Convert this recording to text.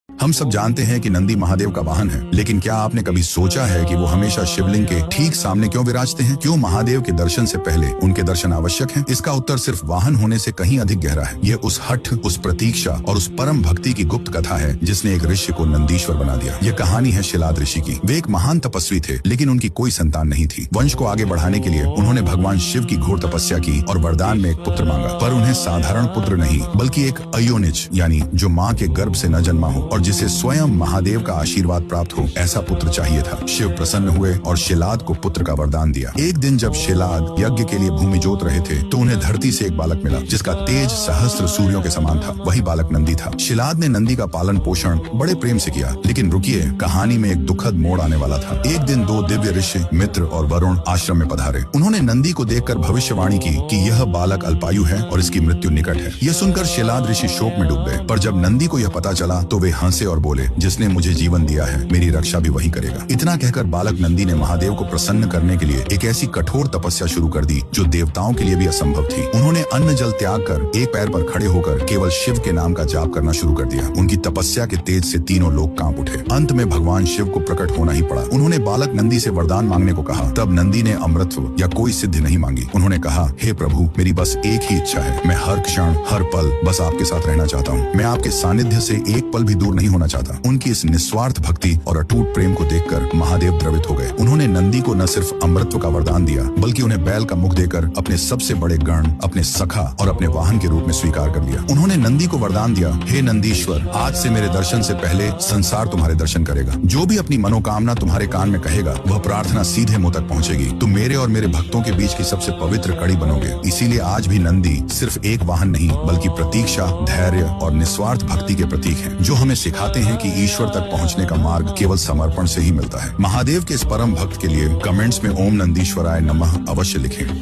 हम सब जानते हैं कि नंदी महादेव का वाहन है, लेकिन क्या आपने कभी सोचा है कि वो हमेशा शिवलिंग के ठीक सामने क्यों विराजते हैं? क्यों महादेव के दर्शन से पहले उनके दर्शन आवश्यक हैं? इसका उत्तर सिर्फ वाहन होने से कहीं अधिक गहरा है। ये उस हठ, उस प्रतीक्षा और उस परम भक्ति की गुप्त कथा है जिसने एक ऋषि को नंदीश्वर बना दिया। ये कहानी है शिलाद ऋषि की। वे एक महान तपस्वी थे, लेकिन उनकी कोई संतान नहीं थी। वंश को आगे बढ़ाने के लिए उन्होंने भगवान शिव की घोर तपस्या की और वरदान में एक पुत्र मांगा, पर उन्हें साधारण पुत्र नहीं बल्कि एक अयोनिज यानी जो माँ के गर्भ से न जन्मा हो और जिसे स्वयं महादेव का आशीर्वाद प्राप्त हो, ऐसा पुत्र चाहिए था। शिव प्रसन्न हुए और शिलाद को पुत्र का वरदान दिया। एक दिन जब शिलाद यज्ञ के लिए भूमि जोत रहे थे तो उन्हें धरती से एक बालक मिला जिसका तेज सहस्त्र सूर्यों के समान था। वही बालक नंदी था। शिलाद ने नंदी का पालन पोषण बड़े प्रेम से किया, लेकिन रुकिए, कहानी में एक दुखद मोड़ आने वाला था। एक दिन दो दिव्य ऋषि मित्र और वरुण आश्रम में पधारे। उन्होंने नंदी को देखकर भविष्यवाणी की कि यह बालक अल्पायु है और इसकी मृत्यु निकट है। यह सुनकर शिलाद ऋषि शोक में डूब गए, पर जब नंदी को यह पता चला तो वे हंसे और बोले, जिसने मुझे जीवन दिया है मेरी रक्षा भी वही करेगा। इतना कहकर बालक नंदी ने महादेव को प्रसन्न करने के लिए एक ऐसी कठोर तपस्या शुरू कर दी जो देवताओं के लिए भी असंभव थी। उन्होंने अन्न जल त्याग कर एक पैर पर खड़े होकर केवल शिव के नाम का जाप करना शुरू कर दिया। उनकी तपस्या के तेज से तीनों लोग कांप उठे। अंत में भगवान शिव को प्रकट होना ही पड़ा। उन्होंने बालक नंदी से वरदान मांगने को कहा। तब नंदी ने अमृतत्व या कोई सिद्धि नहीं मांगी। उन्होंने कहा, हे प्रभु, मेरी बस एक ही इच्छा है। मैं हर क्षण हर पल बस आपके साथ रहना चाहता हूँ। मैं आपके सानिध्य से एक पल भी दूर नहीं होना चाहता। उनकी इस निस्वार्थ भक्ति और अटूट प्रेम को देखकर महादेव द्रवित हो गए। उन्होंने नंदी को न सिर्फ अमृतत्व का वरदान दिया, बल्कि उन्हें बैल का मुख देकर अपने सबसे बड़े गण, अपने सखा और अपने वाहन के रूप में स्वीकार कर लिया। उन्होंने नंदी को वरदान दिया, हे नंदीश्वर, आज से मेरे दर्शन से पहले संसार तुम्हारे दर्शन करेगा। जो भी अपनी मनोकामना तुम्हारे कान में कहेगा वह प्रार्थना सीधे मुंह तक पहुंचेगी। तुम मेरे और मेरे भक्तों के बीच की सबसे पवित्र कड़ी बनोगे। इसीलिए आज भी नंदी सिर्फ एक वाहन नहीं बल्कि प्रतीक्षा, धैर्य और निस्वार्थ भक्ति के प्रतीक है, जो हमें सिखाते हैं कि ईश्वर तक पहुंचने का मार्ग केवल समर्पण से ही मिलता है। महादेव के इस परम भक्त के लिए कमेंट्स में ओम नंदीश्वराय नमः अवश्य लिखें।